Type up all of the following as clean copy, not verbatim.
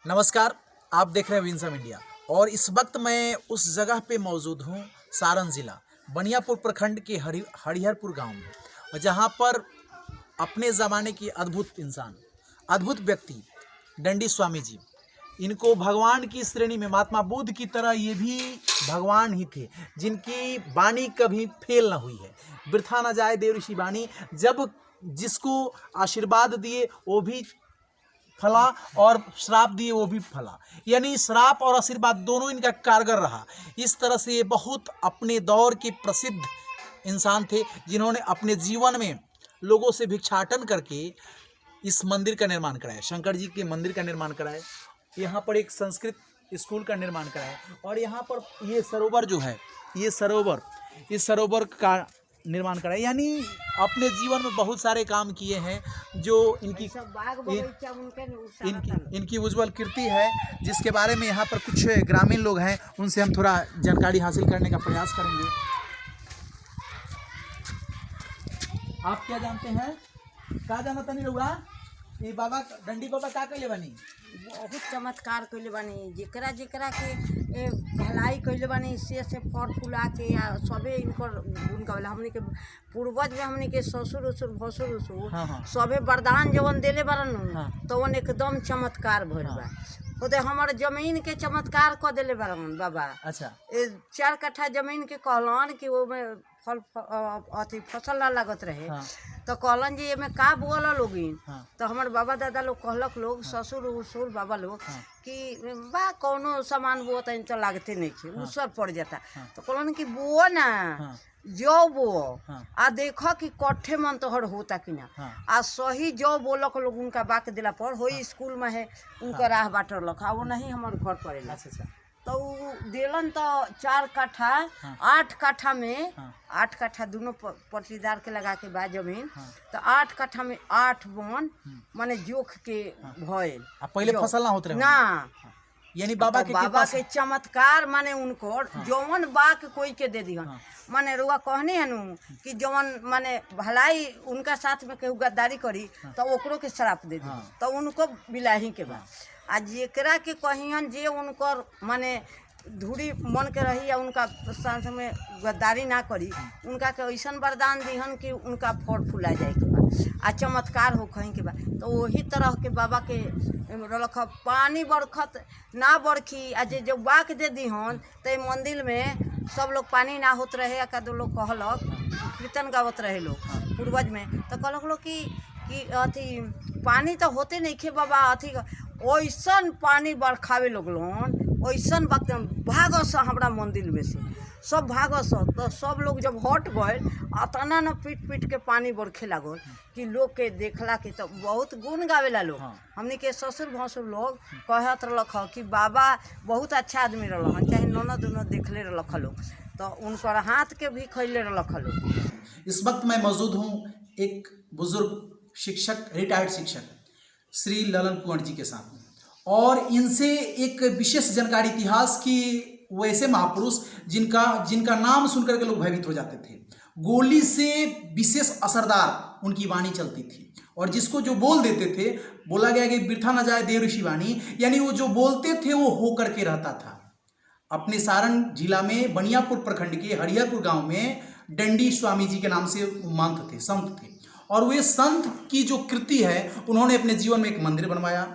नमस्कार। आप देख रहे हैं विंसम इंडिया और इस वक्त मैं उस जगह पे मौजूद हूँ, सारण जिला बनियापुर प्रखंड के हरिहरपुर गांव में, और जहाँ पर अपने ज़माने की अद्भुत इंसान, अद्भुत व्यक्ति दंडी स्वामी जी, इनको भगवान की श्रेणी में, महात्मा बुद्ध की तरह ये भी भगवान ही थे, जिनकी वाणी कभी फेल न हुई है। वृथा न जाए देव ऋषि वाणी। जब जिसको आशीर्वाद दिए वो भी फला और श्राप दिए वो भी फला, यानी श्राप और आशीर्वाद दोनों इनका कारगर रहा। इस तरह से ये बहुत अपने दौर के प्रसिद्ध इंसान थे, जिन्होंने अपने जीवन में लोगों से भिक्षाटन करके इस मंदिर का निर्माण कराया, शंकर जी के मंदिर का निर्माण कराया, यहाँ पर एक संस्कृत स्कूल का निर्माण कराया, और यहाँ पर ये सरोवर जो है, इस सरोवर का निर्माण कराया। यानी अपने जीवन में बहुत सारे काम किए हैं जो इनकी उज्जवल कीर्ति है, जिसके बारे में यहाँ पर कुछ ग्रामीण लोग हैं, उनसे हम थोड़ा जानकारी हासिल करने का प्रयास करेंगे। आप क्या जानते हैं? का जाना तनी रहुआ? ये बाबा दंडी बाबा का कइले बानी? बहुत चमत्कार कइले बानी, जेकरा जेकरा के भलाई कइले बानी, से फल फुला के सबे इनकर गुण गावेला। हमने के पूर्वज में हमने के ससुर उसुर भसुर उसुर सबे वरदान जवन देले बारन, तवन एकदम चमत्कार भइल बा। ओदे हमर जमीन के चमत्कार क देले बारन बाबा। अच्छा। 4 कट्ठा जमीन के कहलन कि वो में फल अथी फसल ना लागत रहे, तो कहलन जी एमे का बोल लोगिन, तो हमारे बाबा दादा लोग कहलक, लोग ससुर उसुर बाबा लोग कि बा कौनो सामान बोअ तो लागते नहीं खे, उसर पड़ जाता। तो कहलन कि बोअ ना, जौ बोअ आ देख कि कट्ठे मन तोहर होता कि ना। आ सही जौ बोलक लोग उनका बाक दिला पर हो स्कूल में है, उनका राह बाटर लख वो नहीं हमारे घर पड़ेला। तो दिलन तो 4 कट्ठा 8 कट्ठा में 8 कट्ठा दोनों पट्टीदार के लगा के बाद जमीन, तो 8 कट्ठा में 8 बन माने जोख के भइल। पहले फसल ना होते ना, यानी बाबा के चमत्कार माने उनको जौन बाक कोई के दे दिहन। माने रुआ कहनी है नु कि जौन माने भलाई उनका साथ में केहू गद्दारी करी तो ओकरो के श्राप दे दी, तो उनको बिलाही के बा। आ जेकरा के कहियन जे उनकर माने धूरी मन के रही या उनका साथ में गद्दारी ना करी, उनका के ऐसा वरदान दिहन कि उनका फल फुला जाए के बा आ चमत्कार हो कहीं के बा। तो वही तरह के बाबा के रख पानी बरखत ना बरखी आ जे जब बाक दे दिहन, तो मंदिर में सब लोग पानी ना होत रहे। का दो लोग कहलक, कीर्तन गावत रहे लोग पूर्वज में, तो कहलक लोग कि अथी पानी तो होते नहीं खे बाबा, अथी ओइसन पानी बरखावे लगलन, ओइसन वक्त भागस हमरा मंदिर में से सब भागस। तो सब लोग जब हट गए, अतना न पीट पीट के पानी बरखे लागल कि लोग के देखला कि तो बहुत गुण गावेला लोग। हमने के ससुर भसुर लोग कहत रख कि बाबा बहुत अच्छा आदमी रहन, चाहे ननद उनद देखले रख लोग, तो उनकर हाथ के भी खैले रख लोग। इस वक्त मैं मौजूद हूँ एक बुजुर्ग शिक्षक, रिटायर्ड शिक्षक श्री ललन कुंवर जी के साथ में, और इनसे एक विशेष जानकारी इतिहास की, वैसे महापुरुष जिनका नाम सुनकर के लोग भयभीत हो जाते थे। गोली से विशेष असरदार उनकी वाणी चलती थी, और जिसको जो बोल देते थे, बोला गया कि वृथा न जाए देव ऋषि वाणी, यानी वो जो बोलते थे वो हो करके रहता था। अपने सारण जिला में बनियापुर प्रखंड के हरिहरपुर गांव में दंडी स्वामी जी के नाम से महंत थे, संत थे, और वे संत की जो कृति है, उन्होंने अपने जीवन में एक मंदिर बनवाया,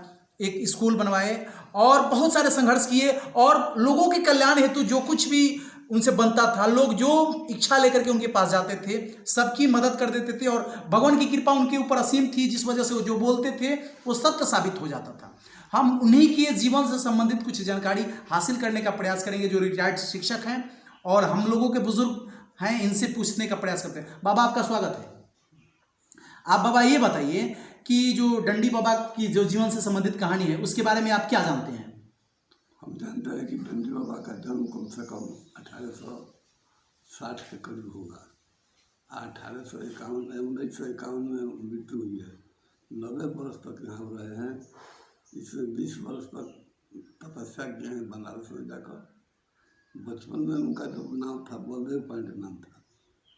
एक स्कूल बनवाए, और बहुत सारे संघर्ष किए, और लोगों के कल्याण हेतु जो कुछ भी उनसे बनता था, लोग जो इच्छा लेकर के उनके पास जाते थे, सबकी मदद कर देते थे, और भगवान की कृपा उनके ऊपर असीम थी, जिस वजह से वो जो बोलते थे वो सत्य साबित हो जाता था। हम उन्हीं के जीवन से संबंधित कुछ जानकारी हासिल करने का प्रयास करेंगे, जो रिटायर्ड शिक्षक हैं और हम लोगों के बुजुर्ग हैं, इनसे पूछने का प्रयास करते हैं। बाबा, आपका स्वागत है। आप बाबा ये बताइए कि जो दंडी बाबा की जो जीवन से संबंधित कहानी है, उसके बारे में आप क्या जानते हैं? हम जानते हैं कि दंडी बाबा का जन्म कम से कम 1860 के करीब होगा। 1951 में मृत्यु हुई है। 90 वर्ष तक यहाँ रहे हैं। इसमें 20 वर्ष तक तपस्या किए हैं बनारस में जाकर। बचपन में उनका जो नाम था बलदेव पांडे नाम था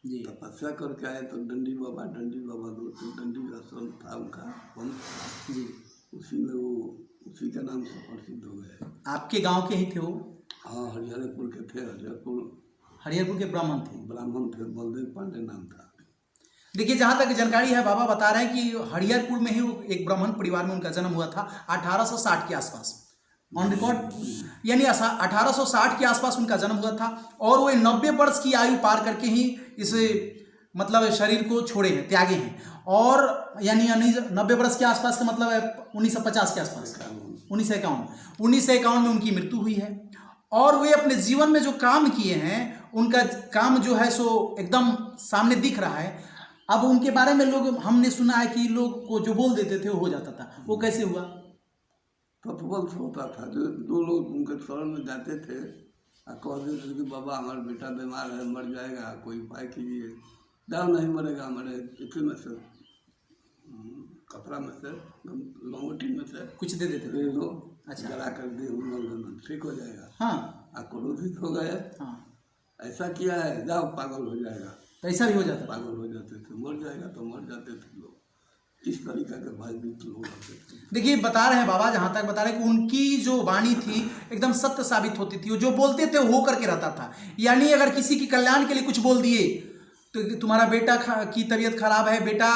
जी। तपस्या करके आए तो दंडी बाबा दो, तो दंडी का आश्रम था उनका जी। उसी में वो उसी के नाम से प्रसिद्ध हो गए। आपके गांव के ही थे वो? हाँ, हरिहरपुर के थे। हरिहरपुर के ब्राह्मण थे? ब्राह्मण थे, बलदेव पांडे नाम था। देखिए, जहाँ तक जानकारी है, बाबा बता रहे हैं कि हरिहरपुर में ही एक ब्राह्मण परिवार में उनका जन्म हुआ था 1860 के आसपास, ऑन रिकॉर्ड, यानी 1860 के आसपास उनका जन्म हुआ था। और वो 90 वर्ष की आयु पार करके ही इस मतलब शरीर को छोड़े हैं, त्यागे हैं। और यानी 90 वर्ष के आसपास का मतलब है 1950 के आसपास, 1951 में उनकी मृत्यु हुई है। और वे अपने जीवन में जो काम किए हैं, उनका काम जो है सो एकदम सामने दिख रहा है। अब उनके बारे में लोग, हमने सुना है कि लोग को जो बोल देते थे वो हो जाता था, वो कैसे हुआ? तत्वबल से होता था। जो लोग उनके शरण में जाते थे और कह देते थे कि बाबा हमारा बेटा बीमार है, मर जाएगा, कोई उपाय कीजिए। जाओ, नहीं मरेगा, हमारे इसी में से कपड़ा में से लंगोटी में से कुछ दे देते थे। ले लो, अच्छा। जला कर दे, ठीक हो जाएगा। हाँ, क्रोधित हो गए, हाँ, ऐसा किया है, जाओ पागल हो जाएगा। तो ऐसा भी हो जाता था? पागल हो जाते थे, मर जाएगा तो मर जाते थे लोग। इस तरीका के भयभीत लोग होते थे। देखिए, बता रहे हैं बाबा, जहाँ तक बता रहे हैं कि उनकी जो वाणी थी एकदम सत्य साबित होती थी। वो जो बोलते थे वो करके रहता था। यानी अगर किसी की कल्याण के लिए कुछ बोल दिए, तो तुम्हारा बेटा की तबीयत खराब है, बेटा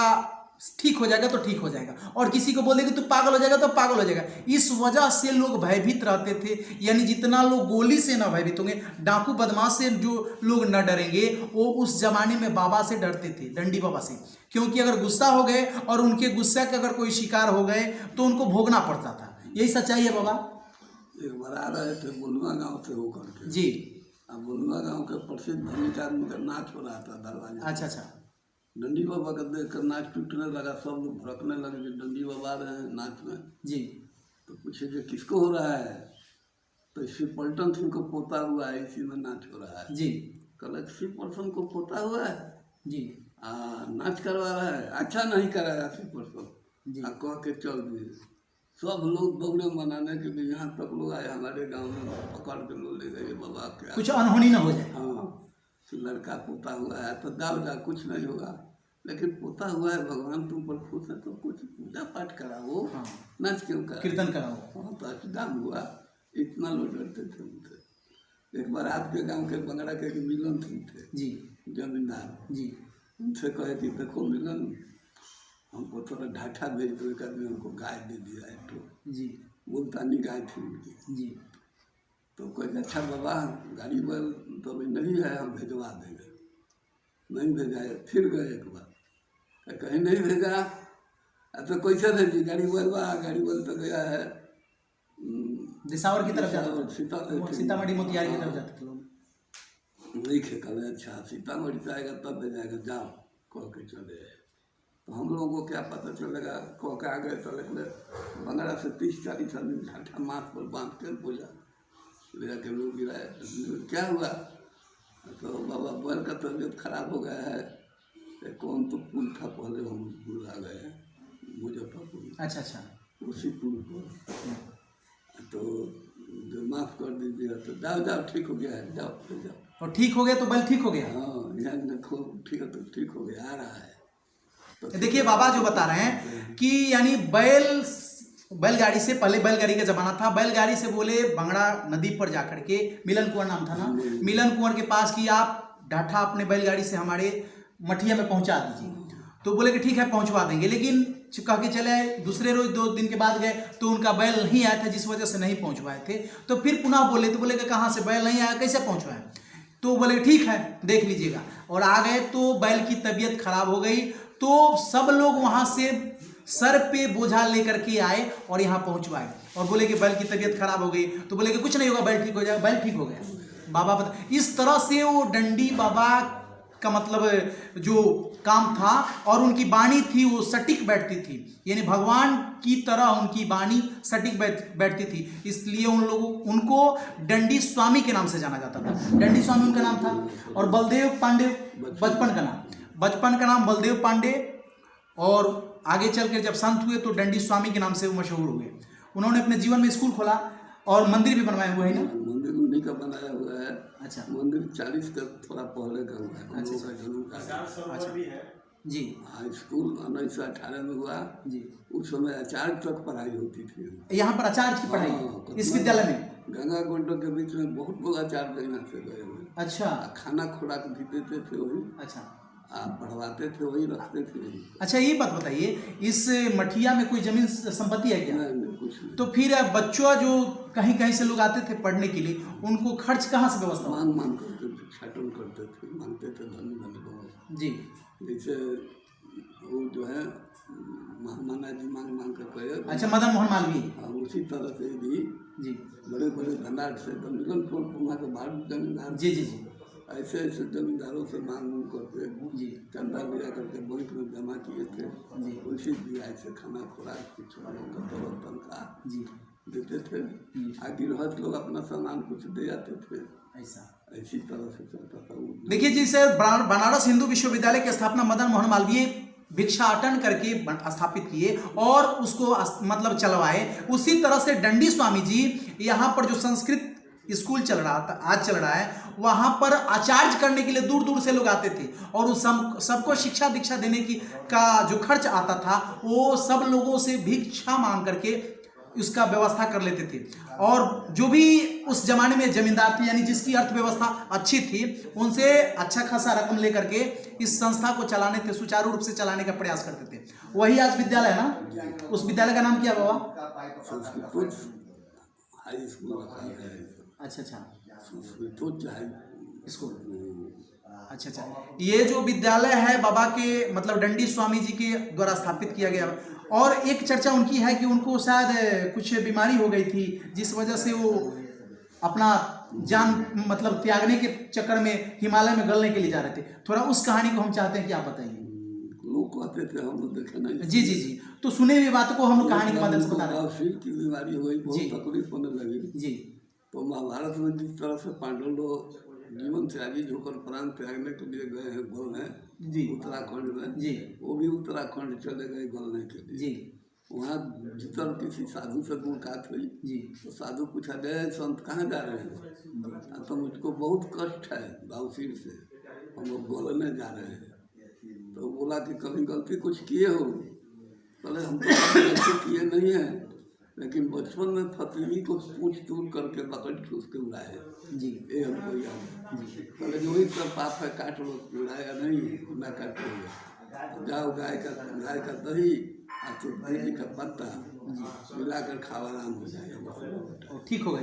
ठीक हो जाएगा तो ठीक हो जाएगा, और किसी को बोल देगा तू पागल हो जाएगा तो पागल हो जाएगा। इस वजह से लोग भयभीत रहते थे। यानी जितना लोग गोली से न भयभीत होंगे, डाकू बदमाश से जो लोग न डरेंगे, वो उस जमाने में बाबा से डरते थे, डंडी बाबा से। क्योंकि अगर गुस्सा हो गए और उनके गुस्सा के अगर कोई शिकार हो गए तो उनको भोगना पड़ता था। यही सच्चाई है बाबा? एक बार आ रहे थे बोलुआ गाँव से होकर के जी। अब बोलुआ गाँव के प्रसिद्ध धनिक आदमी का नाच हो रहा था दरवाजे। अच्छा अच्छा। डंडी बाबा का देख कर नाच टूटने लगा, सब लोग भड़कने लगे कि डंडी बाबा आ रहे हैं नाच में। जी। तो पूछे कि किसको हो रहा है? तो श्री पलटन सिंह को पोता हुआ है, इसी में नाच हो रहा है। जी। कल श्री पलटन को पोता हुआ है जी। नाच करवा रहा है, अच्छा नहीं कराया श्री पलटन जी। कह के चल दिए। सब लोग दौड़े मनाने के लिए, यहाँ तक लोग आए हमारे गांव में, पकड़ के लोग ले गए बाबा क्या कुछ अनहोनी ना हो जाए। हाँ, लड़का पोता हुआ है तो जाओ जा, कुछ नहीं होगा, लेकिन पोता हुआ है, भगवान तुम पर खुश है तो कुछ पूजा पाठ कराओ। हाँ। नाच क्यों करा, कीर्तन कराओ। हाँ, तो अष्टदान हुआ। इतना लोग डरते थे उनसे। एक बार आपके गांव के बंगड़ा के मिलन सिंह थे जी। जमींदार जी। उनसे कहे कि देखो मिलन, हमको थोड़ा ढाठा भेज दो, एक आदमी हमको गाय दे दिया है। तो जी। मुल्तानी गाय थी उनकी। जी। तो कोई अच्छा बाबा गाड़ी बैल तो अभी नहीं है, हम भिजवा देंगे। नहीं भेजा है, फिर गए एक बार, कहीं नहीं भेजा, तो कैसे भेजी? गाड़ी बैल तो गया है दिसावर की तरफ जाते थे, सीतामढ़ी मोतिहारी की तरफ जाते थे लोग। नहीं खेकल, अच्छा सीतामढ़ी से आएगा तब भेजाएगा, जाओ कह के चले आए। तो हम लोगों को क्या पता चलेगा, कह के आ गए तो लगले बंगड़ा से 30-40 आदमी ढाठा माथ पर बांध के बोला ले जाके लोग गिराए। क्या हुआ? तो बाबा बैल का तबीयत खराब हो गया है। कौन तो पुल था पहले, हम भूल आ गए, मुजफ्फरपुर। अच्छा अच्छा। उसी पुल पर तो जो माफ़ कर दीजिए, तो जाओ जाओ ठीक हो गया है, जाओ ले जाओ। और ठीक हो गया तो बैल ठीक हो गया? हाँ, यहाँ देखो ठीक है तो ठीक हो गया, आ रहा है। तो देखिए बाबा जो बता रहे हैं कि यानी बैलगाड़ी से, पहले बैलगाड़ी का जमाना था, बैलगाड़ी से बोले बंगड़ा नदी पर जाकर के, मिलन कुंवर नाम था ना, मिलन कुंवर के पास कि आप ढाठा अपने बैलगाड़ी से हमारे मठिया में पहुंचा दीजिए। तो बोले कि ठीक है पहुंचवा देंगे, लेकिन कह के चले आए। दूसरे रोज 2 दिन के बाद गए तो उनका बैल नहीं आया था, जिस वजह से नहीं पहुंचवाए थे। तो फिर पुनः बोले, तो बोले कि कहाँ से बैल नहीं आया, कैसे पहुंचवाए? तो बोले ठीक है देख लीजिएगा। और आ गए तो बैल की तबीयत खराब हो गई, तो सब लोग वहाँ से सर पे बोझा लेकर के आए और यहाँ पहुँचवाए। और बोले कि बैल की तबीयत खराब हो गई, तो बोले कि कुछ नहीं होगा, बैल ठीक हो जाएगा। बैल ठीक हो गया। बाबा बता, इस तरह से वो डंडी बाबा का मतलब जो काम था, और उनकी वाणी थी वो सटीक बैठती थी, यानी भगवान की तरह उनकी वाणी सटीक बैठती थी। इसलिए उनको डंडी स्वामी के नाम से जाना जाता था। डंडी स्वामी उनका नाम था। और बलदेव पांडे बचपन का नाम बलदेव पांडे, और आगे चल कर जब संत हुए तो डंडी स्वामी के नाम से वो मशहूर हुए। उन्होंने अपने जीवन में स्कूल खोला और मंदिर भी बनवाए हुए हैं ना? मंदिर उन्हीं का बनाया हुआ है। अच्छा। मंदिर 40 का थोड़ा पहले का हुआ है। अच्छा। जी हाई स्कूल 1918 में हुआ। जी। उस समय आचार्य तक पढ़ाई होती थी। यहाँ पर आचार्य की पढ़ाई हाँ, इस विद्यालय में? गंगा गोंडो के बीच में बहुत लोग आचार्य यहाँ से गए हुए। अच्छा खाना खुराक भी देते थे वही, अच्छा आप पढ़वाते थे वही, रखते थे वही। अच्छा, ये बात बताइए, इस मठिया में कोई जमीन संपत्ति है क्या? नहीं, कुछ नहीं। तो फिर बच्चों जो कहीं कहीं से लोग आते थे पढ़ने के लिए, उनको खर्च कहाँ से व्यवस्था हुआ? मांग करते थे, भिक्षाटन करते थे, मांगते थे धनी धनी लोग। जी जैसे वो जो है महामना जी मांग कर गए। अच्छा, मदन मोहन मालवीय। हाँ, उसी तरह से भी जी बड़े बड़े धनाढ़ से तो मिलनपुर पुना के बाद जमींदार जी जी जी ऐसे ऐसे जमींदारों से मांग करके जी चंदा लिया करके बैंक में जमा किए थे। जी उसी ब्याज से खाना खुराक कुछ लोगों का तनख्वाह जी देते थे। आ गृहस्थ लोग अपना सामान कुछ दे जाते थे। ऐसा ऐसी तरह से चलता था वो। देखिए जी सर, बनारस हिंदू विश्वविद्यालय की स्थापना मदन मोहन मालवीय भिक्षाटन करके स्थापित किए और उसको मतलब चलवाए। उसी तरह से दंडी स्वामी जी यहाँ पर जो संस्कृत स्कूल चल रहा था, आज चल रहा है, वहाँ पर आचार्य करने के लिए दूर दूर से लोग आते थे और उस सबको शिक्षा दीक्षा देने की का जो खर्च आता था वो सब लोगों से भिक्षा मांग करके उसका व्यवस्था कर लेते थे। और जो भी उस जमाने में जमींदार थे, यानी जिसकी अर्थव्यवस्था अच्छी थी, उनसे अच्छा खासा रकम लेकर के इस संस्था को चलाने थे, सुचारू रूप से चलाने का प्रयास करते थे। वही आज विद्यालय है ना, उस विद्यालय का नाम क्या बाबा? संस्कृत हाई स्कूल रखा है। अच्छा अच्छा, संस्कृत हाई स्कूल। अच्छा अच्छा, ये जो विद्यालय है बाबा के मतलब दंडी स्वामी जी के द्वारा स्थापित किया गया। और एक चर्चा उनकी है कि उनको शायद कुछ बीमारी हो गई थी जिस वजह से वो अपना जान मतलब त्यागने के चक्कर में हिमालय में गलने के लिए जा रहे थे। थोड़ा उस कहानी को हम चाहते हैं कि आप बताइए। लोग कहते थे, हम लोग देखे नहीं। जी जी जी, तो सुने हुई बातों को हम लोग कहानी के माध्यम से बता रहे हैं। सिर की बीमारी हो गई, बहुत तकलीफ होने लगी जी। तो महाभारत में जिस तरह से पांडव लोग जीवन त्यागी होकर प्राण त्यागने के लिए गए हैं गलने जी उत्तराखंड में जी, वो भी उत्तराखंड चले गए गलने के लिए। जी वहाँ जितर किसी साधु से मुलाकात हुई जी तो साधु पूछा, गए संत कहाँ जा रहे हैं? तो मुझको बहुत कष्ट है बाउसिर से, हम लोग गलने जा रहे हैं। तो बोला कि कभी गलती कुछ किए हो? बोले हम तो कभी गलती किए नहीं है, लेकिन बचपन में फतीली को पूछ तूल करके पकड़ के उसके उड़ाए जी ये हमको याद है। बोले जो ही सब पाप है काट लो, उड़ाया नहीं ना काटोगे। जाओ गाय का दही और तुलसी का पत्ता मिलाकर खाओ, आराम हो जाएगा, ठीक हो गए।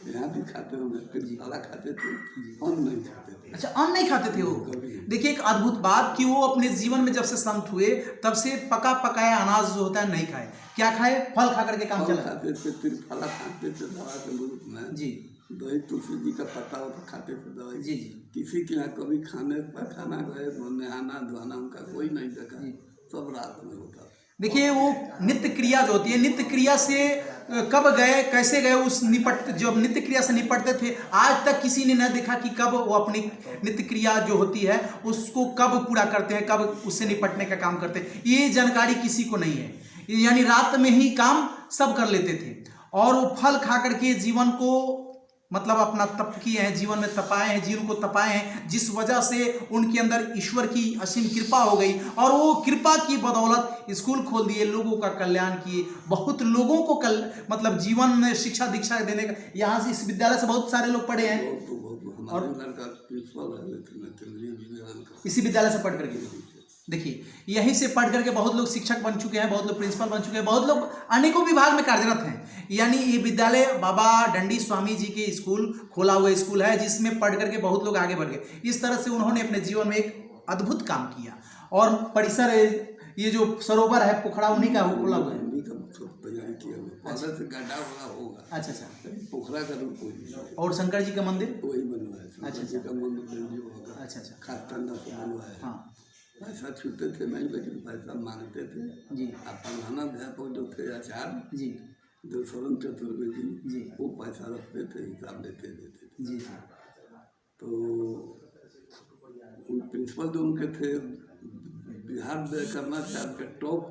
यहाँ भी खाते होंगे, फिर साला खाते थे, हम नहीं खाते थे। अच्छा, अन्न नहीं खाते थे वो? देखिए एक अद्भुत बात कि वो अपने जीवन में जब से संत हुए तब से पका पकाया अनाज जो होता है नहीं खाए। क्या खाए? फल खा करके काम चला। खाते थे, फिर फला खाते थे दवा के रूप में। जी दही तुलसी जी का पत्ता होता खाते थे दवाई। जी जी किसी के यहाँ कभी खाना गए नहाना धोना उनका कोई नहीं देखा, सब रात में होता। देखिए वो नित्य क्रिया जो होती है, नित्य क्रिया से कब गए कैसे गए, उस जब नित्य क्रिया से निपटते थे, आज तक किसी ने न देखा कि कब वो अपनी नित्य क्रिया जो होती है उसको कब पूरा करते हैं, कब उससे निपटने का काम करते हैं, ये जानकारी किसी को नहीं है। यानी रात में ही काम सब कर लेते थे और वो फल खा करके जीवन को मतलब अपना तप किए हैं, जीवन में तपाए हैं, जीवन को तपाए हैं, जिस वजह से उनके अंदर ईश्वर की असीम कृपा हो गई और वो कृपा की बदौलत स्कूल खोल दिए, लोगों का कल्याण किए, बहुत लोगों को मतलब जीवन में शिक्षा दीक्षा देने का। यहाँ से इस विद्यालय से बहुत सारे लोग पढ़े हैं और इसी विद्यालय से पढ़ करके देखिए यहीं से पढ़ करके बहुत लोग शिक्षक बन चुके हैं, बहुत लोग प्रिंसिपल बन चुके हैं, बहुत लोग अनेकों विभाग में कार्यरत हैं। यानी ये विद्यालय बाबा दंडी स्वामी जी के स्कूल खोला हुआ स्कूल है जिसमें पढ़ करके बहुत लोग आगे बढ़ गए। इस तरह से उन्होंने अपने जीवन में एक अद्भुत काम किया और परिसर ये जो सरोवर है पोखरा उन्हीं का खोला हुआ है। अच्छा अच्छा, पोखरा का रूप वही और शंकर जी का मंदिर वही बनवा है। अच्छा अच्छा अच्छा अच्छा, खाटंडा से बनवा है। हाँ पैसा छूटते थे नहीं, लेकिन पैसा मांगते थे जी। आप प्रधानाध्यापक जो थे आचार्य जी जो शरण चतुर्वेदी जी वो पैसा रखते थे, हिसाब देते थे जी। तो उन प्रिंसिपल जो उनके थे बिहार व्याकरणाचार्य के टॉप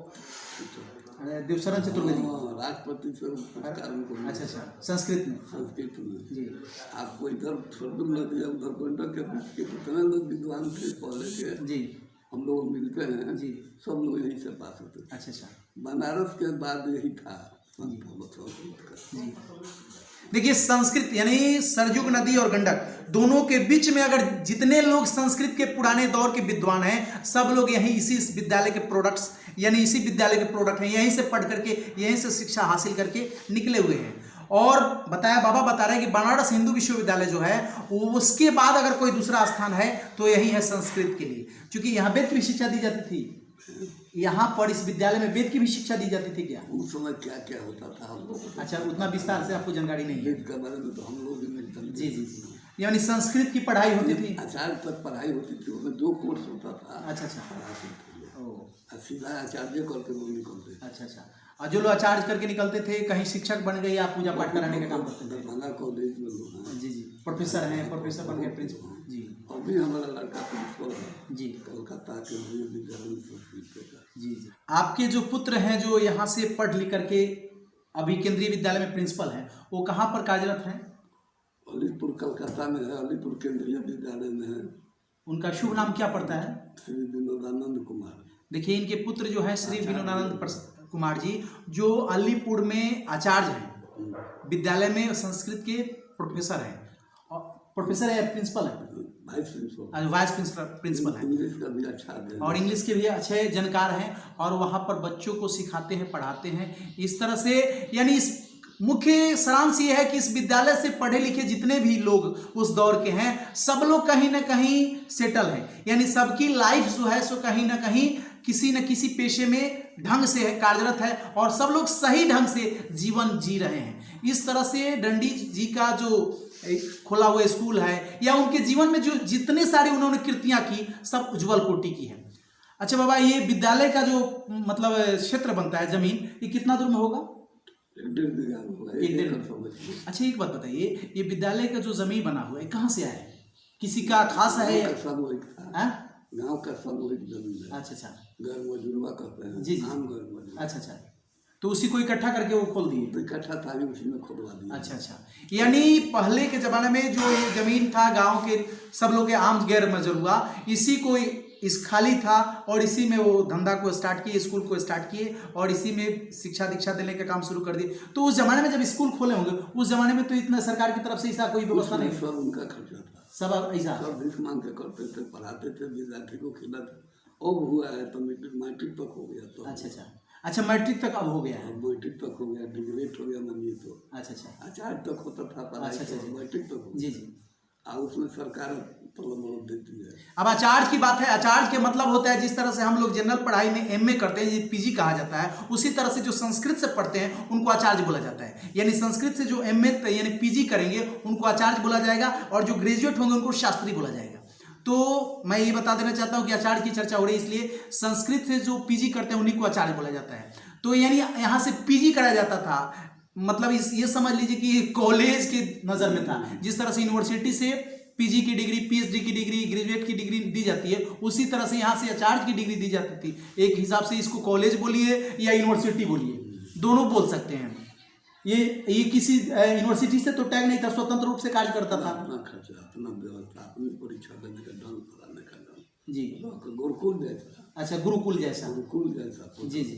देवशरण चतुर्वेदी। हाँ, राष्ट्रपति से पुरस्कार उनको मिला। अच्छा अच्छा, संस्कृत में। संस्कृत में। जी। आपको इधर सरदुल नदी उधर गंडक के बीच के कितने लोग विद्वान थे पहले के, जी हम लोग मिलते हैं जी। सब लोग यहीं से पास होते थे। अच्छा अच्छा बनारस के बाद यही था संत का। जी। देखिए संस्कृत यानी सरयुग नदी और गंडक दोनों के बीच में अगर जितने लोग संस्कृत के पुराने दौर के विद्वान हैं सब लोग यहीं इसी विद्यालय के प्रोडक्ट्स यानी इसी विद्यालय के प्रोडक्ट हैं, यहीं से पढ़ करके यहीं से शिक्षा हासिल करके निकले हुए हैं। और बताया बाबा बता रहे हैं कि बनारस हिंदू विश्वविद्यालय जो है उसके बाद अगर कोई दूसरा स्थान है तो यही है संस्कृत के लिए, क्योंकि यहाँ वेद की शिक्षा दी जाती थी। यहाँ पर इस विद्यालय में वेद की भी शिक्षा दी जाती थी क्या? उस समय क्या क्या होता था हम लोग। अच्छा, उतना विस्तार से आपको जानकारी नहीं है? वेद के बारे में तो हम लोग भी नहीं जानते। जी जी जी। यानी संस्कृत की पढ़ाई होती थी, आचार्य तक पढ़ाई होती थी, उसमें जो कोर्स होता था। अच्छा अच्छा। पढ़ाते थे ओ सीधा आचार्य करके लोग निकलते। अच्छा अच्छा। और जो लोग आचार्य करके निकलते थे कहीं शिक्षक बन गए या पूजा पाठ कराने का काम करते थे? दरभंगा कॉलेज में लोग हैं। जी जी, प्रोफेसर हैं, प्रोफेसर बन गए, प्रिंसिपल। जी। अभी हमारा लड़का प्रिंसिपल है जी कोलकाता के विद्यालय में संस्कृत का। जी जी। आपके जो पुत्र हैं जो यहाँ से पढ़ लिख करके अभी केंद्रीय विद्यालय में प्रिंसिपल हैं, वो कहाँ पर कार्यरत हैं? अलीपुर कलकत्ता में है, अलीपुर केंद्रीय विद्यालय में है। उनका शुभ नाम क्या पड़ता है? श्री विनोदानंद कुमार। देखिए इनके पुत्र जो है श्री विनोदानंद कुमार जी जो अलीपुर में आचार्य हैं, विद्यालय में संस्कृत के प्रोफेसर हैं, और प्रोफेसर है प्रिंसिपल है, वाइस प्रिंसिपल है। इंग्लिश का भी अच्छा है और इंग्लिश के भी अच्छे जानकार हैं और वहाँ पर बच्चों को सिखाते हैं, पढ़ाते हैं इस तरह से। यानी इस मुख्य सारांश ये है कि इस विद्यालय से पढ़े लिखे जितने भी लोग उस दौर के हैं सब लोग कहीं ना कहीं सेटल हैं, यानी सबकी लाइफ जो है सो कहीं ना कहीं किसी न किसी पेशे में ढंग से कार्यरत है और सब लोग सही ढंग से जीवन जी रहे हैं। इस तरह से डंडी जी का जो खोला हुआ स्कूल है या उनके जीवन में जो जितने सारे उन्होंने कृतियां की सब उज्जवल कोटि की है। अच्छा बाबा, ये विद्यालय का जो मतलब क्षेत्र बनता है जमीन, ये कितना दूर में होगा? 1.5 बीघा होगा। 1.5। अच्छा एक बात बताइए, ये विद्यालय का जो जमीन बना हुआ है कहाँ से आया है? किसी का खास है? गाँव का सामूहिक जमीन है। अच्छा अच्छा। घर मजूरवा कहते हैं। जी जी। आम घर मजूरवा। अच्छा अच्छा, तो उसी को इकट्ठा करके वो खोल दिए? तो इकट्ठा था उसी में खोलवा दिया। अच्छा अच्छा। यानी पहले के ज़माने में जो ये जमीन था गांव के सब लोग के आम गैर मजरूआ, इसी को इस खाली था और इसी में वो धंधा को स्टार्ट किए, स्कूल को स्टार्ट किए और इसी में शिक्षा दीक्षा देने का काम शुरू कर दिए। तो उस जमाने में जब स्कूल खोले होंगे उस जमाने में तो इतना सरकार की तरफ से ऐसा कोई व्यवस्था नहीं? सब उनका खर्चा था, सब ऐसा सब भीख मांग के करते थे, पढ़ाते थे, विद्यार्थी को खिलाते। अब हुआ है तो मैट्रिक तक हो गया। तो अच्छा अच्छा। अच्छा मैट्रिक तक अब हो गया है? मैट्रिक तक हो गया, डिग्रेड हो गया मानिए तो। अच्छा अच्छा। आचार्य तक होता था पढ़ाई। अच्छा, अच्छा, मैट्रिक तक हो जी गया। जी। और उसमें सरकार तलब देती है। अब आचार्य की बात है, आचार्य के मतलब होता है जिस तरह से हम लोग जनरल पढ़ाई में एमए करते हैं, ये पीजी कहा जाता है, उसी तरह से जो संस्कृत से पढ़ते हैं उनको आचार्य बोला जाता है। यानी संस्कृत से जो एमए यानी पीजी करेंगे उनको आचार्य बोला जाएगा और जो ग्रेजुएट होंगे उनको शास्त्री बोला जाएगा। तो मैं ये बता देना चाहता हूँ कि आचार्य की चर्चा हो रही है इसलिए संस्कृत से जो पीजी करते हैं उन्हीं को आचार्य बोला जाता है। तो यानी यहाँ से पीजी कराया जाता था, मतलब ये समझ लीजिए कि कॉलेज के नज़र में था। जिस तरह से यूनिवर्सिटी से पीजी की डिग्री, पीएचडी की डिग्री, ग्रेजुएट की डिग्री दी जाती है, उसी तरह से यहाँ से आचार्य की डिग्री दी जाती थी। एक हिसाब से इसको कॉलेज बोलिए या यूनिवर्सिटी बोलिए, दोनों बोल सकते हैं। ये किसी यूनिवर्सिटी से तो टैग नहीं था, स्वतंत्र रूप से कार्य करता था। अपना खर्चा, अपना व्यवस्था, अपनी परीक्षा देने का ढंग, पढ़ाने का ढंग। जी। गुरुकुल जैसा। अच्छा गुरुकुल जैसा। गुरुकुल जैसा। जी जी।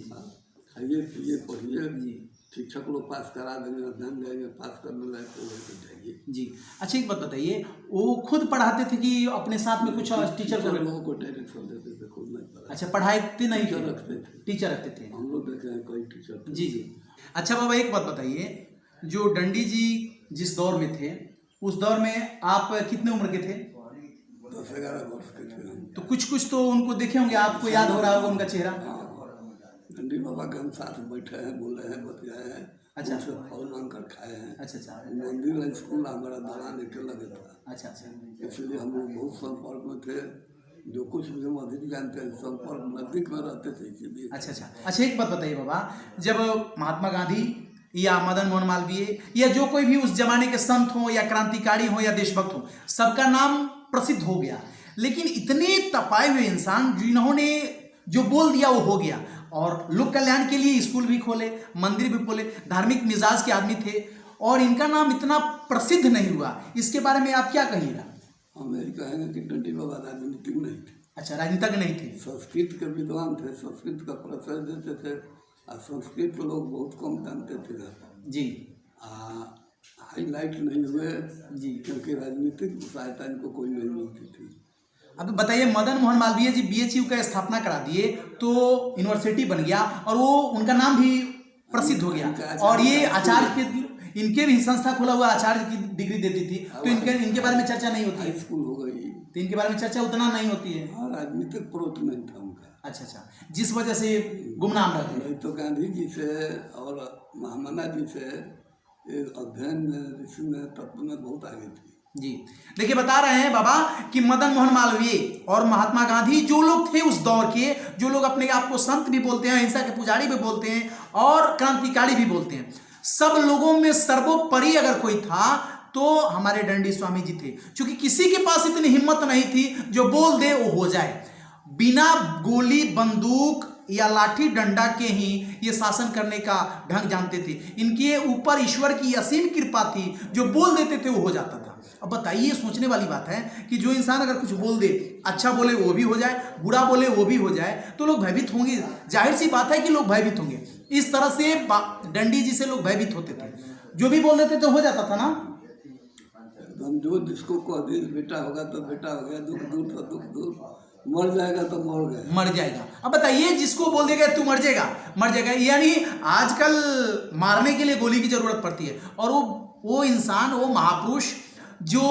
ये पढ़िए जी। शिक्षक लोग पास करा देंगे, अध्ययन देंगे, पास करने लायक तो वही जाइए। जी। अच्छा एक बात बताइए, वो खुद पढ़ाते थे कि अपने साथ में कुछ टीचर लोगों को डायरेक्शन देते थे, खुद नहीं पढ़ा। अच्छा पढ़ाते नहीं थे? रखते थे, टीचर रखते थे। हम लोग देखे हैं कई टीचर। जी जी। अच्छा बाबा एक बात बताइए, जो डंडी जी जिस दौर में थे उस दौर में आप कितने उम्र के थे? 10-11 वर्ष के थे। तो कुछ तो उनको देखे होंगे, आपको याद हो रहा होगा उनका चेहरा? डंडी बाबा के हम साथ बैठे हैं, बोले हैं, बतियाए हैं। अच्छा। फल मांग कर खाए हैं। अच्छा अच्छा। मंदिर स्कूल हमारा दौरान एक लगे था। अच्छा अच्छा। इसलिए हम लोग बहुत संपर्क में थे, जो कुछ भी हम अधिक जानते हैं, संपर्क नजदीक में रहते थे इसीलिए। अच्छा अच्छा। अच्छा एक बात बताइए बाबा, जब महात्मा गांधी या मदन मोहन मालवीय या जो कोई भी उस जमाने के संत हो या क्रांतिकारी हो या देशभक्त हो, सबका नाम प्रसिद्ध हो गया, लेकिन इतने तपाए हुए इंसान जिन्होंने जो बोल दिया वो हो गया, और लोक कल्याण के लिए स्कूल भी खोले, मंदिर भी खोले, धार्मिक मिजाज के आदमी थे और इनका नाम इतना प्रसिद्ध नहीं हुआ। इसके बारे में आप क्या कहिएगा? अमेरिका है कि डंडी बाबा राजनीतिक नहीं थे। अच्छा, राजनीतिज्ञ नहीं थे। संस्कृत के विद्वान थे, संस्कृत का प्रचार देते थे और संस्कृत लोग बहुत कम जानते थे जी। हाईलाइट नहीं हुए जी, क्योंकि राजनीतिक सहायता इनको कोई नहीं मिलती थी। अब बताइए, मदन मोहन मालवीय जी BHU का स्थापना करा दिए तो यूनिवर्सिटी बन गया और वो उनका नाम भी प्रसिद्ध हो गया और ये आचार्य के इनके भी संस्था खोला हुआ आचार्य की डिग्री देती थी, तो इनके बारे में चर्चा नहीं होती है। स्कूल हो गई तो इनके बारे में चर्चा उतना नहीं होती है। हाँ, राजनीतिक प्रोत नहीं था उनका। अच्छा, जिस वजह से गुमनाम रह गए। नहीं तो गांधी जी से और महामना जी से अध्ययन में तत्व में बहुत आगे थी जी। देखिए, बता रहे हैं बाबा कि मदन मोहन मालवीय और महात्मा गांधी जो लोग थे उस दौर के, जो लोग अपने आप को संत भी बोलते हैं, अहिंसा के पुजारी भी बोलते हैं और क्रांतिकारी भी बोलते हैं, सब लोगों में सर्वोपरि अगर कोई था तो हमारे डंडी स्वामी जी थे। क्योंकि किसी के पास इतनी हिम्मत नहीं थी जो बोल दे वो हो जाए। बिना गोली बंदूक या लाठी डंडा के ही ये शासन करने का ढंग जानते थे। इनके ऊपर ईश्वर की असीम कृपा थी, जो बोल देते थे वो हो जाता था। अब बताइए, सोचने वाली बात है कि जो इंसान अगर कुछ बोल दे, अच्छा बोले वो भी हो जाए, बुरा बोले वो भी हो जाए, तो लोग भयभीत होंगे। जाहिर सी बात है कि लोग भयभीत होंगे। इस तरह से डंडी जी से लोग भयभीत होते थे, जो भी बोल देते तो हो जाता था ना। हम जो जिसको कह दे बेटा होगा तो बेटा हो गया, दुख दूर तो दुख दूर, मर जाएगा तो मर जाएगा। अब बताइए, जिसको बोल देगा तू मर जाएगा, यानी आजकल मारने के लिए गोली की जरूरत पड़ती है और वो इंसान, वो महापुरुष जो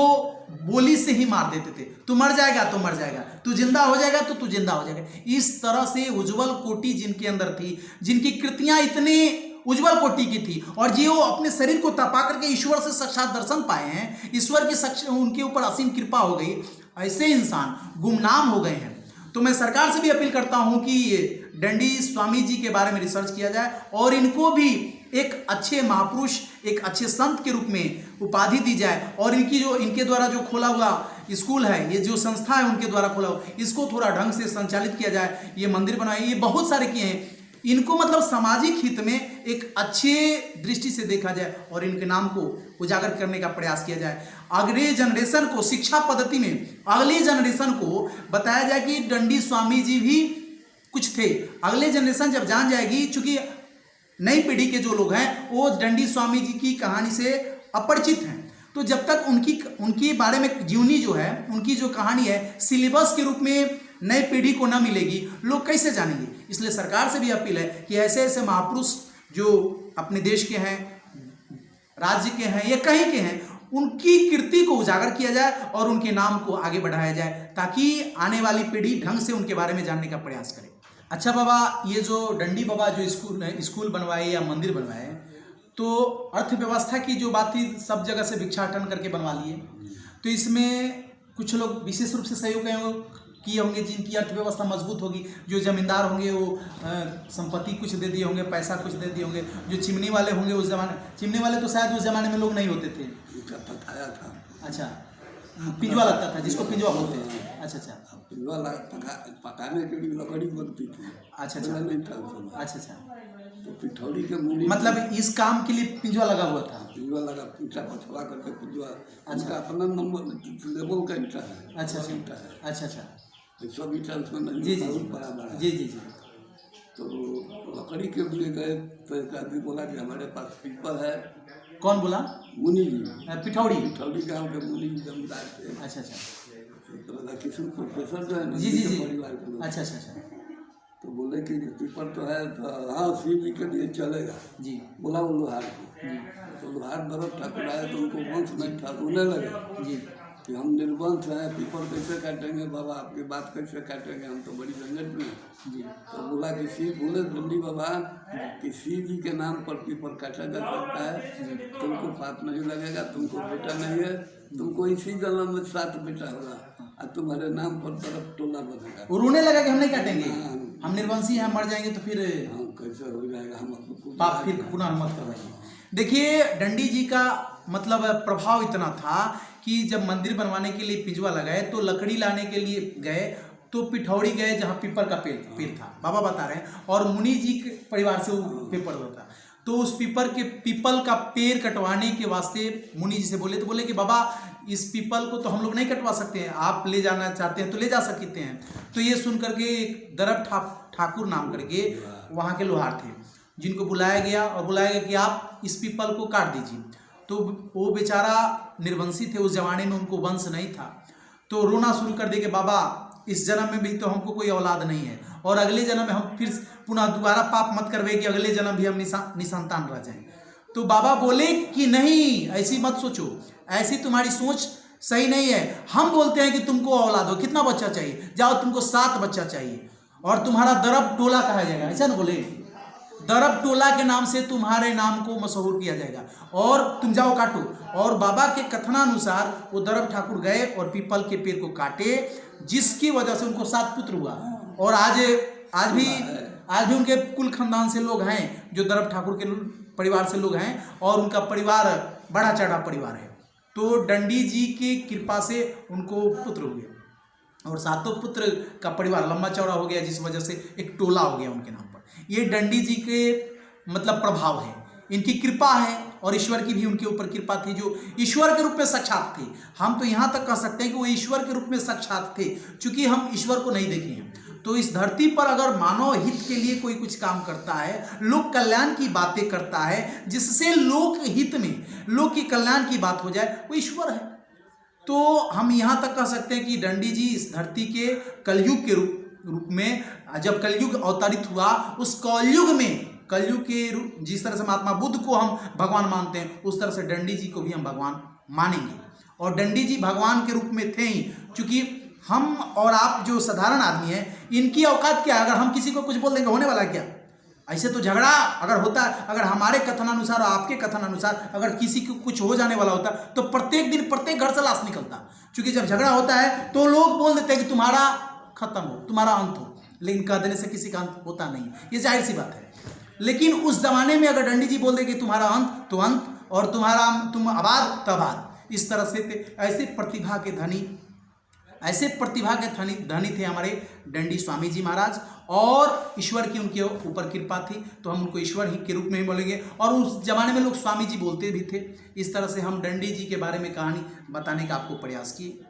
बोली से ही मार देते थे, तू मर जाएगा तो मर जाएगा, तू जिंदा हो जाएगा तो तू जिंदा हो जाएगा। इस तरह से उज्जवल कोटि जिनके अंदर थी, जिनकी कृतियां इतनी उज्जवल कोटि की थी और जो अपने शरीर को तपा करके ईश्वर से साक्षात दर्शन पाए हैं, ईश्वर की उनके ऊपर असीम कृपा हो गई, ऐसे इंसान गुमनाम हो गए हैं। तो मैं सरकार से भी अपील करता हूं कि ये डंडी स्वामी जी के बारे में रिसर्च किया जाए और इनको भी एक अच्छे महापुरुष, एक अच्छे संत के रूप में उपाधि दी जाए और इनके द्वारा जो खोला हुआ स्कूल है, ये जो संस्था है उनके द्वारा खोला हुआ, इसको थोड़ा ढंग से संचालित किया जाए। ये मंदिर बनाए, ये बहुत सारे किए हैं, इनको मतलब सामाजिक हित में एक अच्छे दृष्टि से देखा जाए और इनके नाम को उजागर करने का प्रयास किया जाए। अगले जनरेशन को शिक्षा पद्धति में अगले जनरेशन को बताया जाए कि डंडी स्वामी जी भी कुछ थे। अगले जनरेशन जब जान जाएगी, चूंकि नई पीढ़ी के जो लोग हैं वो डंडी स्वामी जी की कहानी से अपरिचित हैं, तो जब तक उनकी बारे में जीवनी जो है, उनकी जो कहानी है सिलेबस के रूप में नई पीढ़ी को ना मिलेगी, लोग कैसे जानेंगे। इसलिए सरकार से भी अपील है कि ऐसे ऐसे महापुरुष जो अपने देश के हैं, राज्य के हैं या कहीं के हैं, उनकी कीर्ति को उजागर किया जाए और उनके नाम को आगे बढ़ाया जाए, ताकि आने वाली पीढ़ी ढंग से उनके बारे में जानने का प्रयास करे। अच्छा बाबा, ये जो डंडी बाबा जो स्कूल बनवाए या मंदिर बनवाए, तो अर्थव्यवस्था की जो बात थी, सब जगह से भिक्षाटन करके बनवा लिए, तो इसमें कुछ लोग विशेष रूप से सहयोग किए होंगे जिनकी अर्थव्यवस्था मजबूत होगी। जो जमींदार होंगे वो संपत्ति कुछ दे दिए होंगे, पैसा कुछ दे दिए होंगे। जो चिमनी वाले होंगे, उस जमाने चिमनी वाले तो शायद उस जमाने में लोग नहीं होते थे। अच्छा, पिंजवा लगता था, जिसको पिंजवा बोलते हैं। अच्छा, पिंजवा पकाने के लिए लकड़ी बनती थी। अच्छा, नहीं था। अच्छा, तो पिठौरी के मूली, मतलब इस काम के लिए पिंजवा लगा हुआ था। पिंजवा लगा, ईंटा पछवा करके पिंजवा, अच्छा, अपना नंबर लेवल का ईंटा है। अच्छा, सब ईंटा उसमें नहीं, जी बराबर है। जी। तो लकड़ी के लिए गए तो एक आदमी बोला कि हमारे पास पीपल है। कौन बोला? मुनि जी। पिठौरी गाँव के मुनि जी जमींदार थे। अच्छा, किशन प्रोफेसर जो है जी परिवार के लोग। अच्छा। तो बोले कि पीपल तो है, तो हाँ शिव जी के लिए चलेगा जी। बोला वो लोहार को, तो लोहार भरत ठाकुर आए तो उनको वंश में था, रोने लगे जी कि हम निर्वंश हैं, पीपल कैसे काटेंगे बाबा, आपकी बात कैसे काटेंगे, हम तो बड़ी झंझट में जी। तो बोला कि शिव बोले डंडी बाबा कि शिव जी के नाम पर पीपल काटा जा सकता है, तुमको पाप नहीं लगेगा, तुमको बेटा नहीं है, तुमको इसी जन्म में 7 बेटा होगा और तुम्हारे नाम पर तरफ टोला बनेगा। वो रोने लगा कि हम नहीं काटेंगे, हम निर्वंशी हैं, मर जाएंगे तो फिर हम कैसे हो जाएगा, हम पाप फिर पुनः मत करवाइए। देखिए, डंडी जी का मतलब प्रभाव इतना था कि जब मंदिर बनवाने के लिए पिंजवा लगाए तो लकड़ी लाने के लिए गए तो पिठौड़ी गए जहाँ पीपल का पेड़ था, बाबा बता रहे हैं, और मुनि जी के परिवार से वो पेपर होता। तो उस पीपल का पेड़ कटवाने के वास्ते मुनि जी से बोले, तो बोले कि बाबा इस पीपल को तो हम लोग नहीं कटवा सकते हैं, आप ले जाना चाहते हैं तो ले जा सकते हैं। तो ये सुन करके एक दरब ठाकुर नाम करके वहाँ के लोहार थे, जिनको बुलाया गया और बुलाया गया कि आप इस पीपल को काट दीजिए। तो वो बेचारा निर्वंशी थे, उस जमाने में उनको वंश नहीं था, तो रोना शुरू कर दे कि बाबा इस जन्म में भी तो हमको कोई औलाद नहीं है, और अगले जन्म में हम फिर पुनः दोबारा पाप मत करवे कि अगले जन्म भी हम निसंतान रह जाएं। तो बाबा बोले कि नहीं, ऐसी मत सोचो, ऐसी तुम्हारी सोच सही नहीं है। हम बोलते हैं कि तुमको औलाद हो, कितना बच्चा चाहिए, जाओ तुमको 7 बच्चा चाहिए और तुम्हारा दरब टोला कहा जाएगा, ऐसा ना बोले, दरब टोला के नाम से तुम्हारे नाम को मशहूर किया जाएगा और तुम जाओ काटो। और बाबा के कथनानुसार वो दरब ठाकुर गए और पीपल के पेड़ को काटे, जिसकी वजह से उनको 7 पुत्र हुआ। और आज भी उनके कुल खानदान से लोग हैं जो दरब ठाकुर के परिवार से लोग हैं, और उनका परिवार बड़ा चढ़ा परिवार है। तो डंडी जी की कृपा से उनको पुत्र हुए और 7 पुत्र का परिवार लंबा चौड़ा हो गया, जिस वजह से एक टोला हो गया उनके नाम पर। ये डंडी जी के मतलब प्रभाव है, इनकी कृपा है, और ईश्वर की भी उनके ऊपर कृपा थी, जो ईश्वर के रूप में साक्षात थे। हम तो यहाँ तक कह सकते हैं कि वो ईश्वर के रूप में साक्षात थे, क्योंकि हम ईश्वर को नहीं देखे हैं। तो इस धरती पर अगर मानव हित के लिए कोई कुछ काम करता है, लोक कल्याण की बातें करता है, जिससे लोक हित में लोक की कल्याण की बात हो जाए, वो ईश्वर है। तो हम यहाँ तक कह सकते हैं कि डंडी जी इस धरती के कलयुग के रूप में, जब कलयुग अवतरित हुआ, उस कलयुग के रूप, जिस तरह से महात्मा बुद्ध को हम भगवान मानते हैं, उस तरह से डंडी जी को भी हम भगवान मानेंगे। और डंडी जी भगवान के रूप में थे ही, क्योंकि हम और आप जो साधारण आदमी हैं, इनकी औकात क्या है? अगर हम किसी को कुछ बोल देंगे, होने वाला क्या? ऐसे तो झगड़ा अगर होता है, अगर हमारे कथनानुसार और आपके कथनानुसार अगर किसी को कुछ हो जाने वाला होता, तो प्रत्येक दिन प्रत्येक घर से लाश निकलता। क्योंकि जब झगड़ा होता है तो लोग बोल देते हैं कि तुम्हारा खत्म हो, तुम्हारा अंत हो, लेकिन कह देने से किसी का अंत होता नहीं, ये जाहिर सी बात है। लेकिन उस जमाने में अगर डंडी जी बोल दे कि तुम्हारा अंत तो अंत, और तुम आबाद तो आबाद, इस तरह से ऐसे प्रतिभा के धनी थे हमारे डंडी स्वामी जी महाराज, और ईश्वर की उनके ऊपर कृपा थी, तो हम उनको ईश्वर ही के रूप में ही बोलेंगे। और उस जमाने में लोग स्वामी जी बोलते भी थे। इस तरह से हम डंडी जी के बारे में कहानी बताने का आपको प्रयास किए।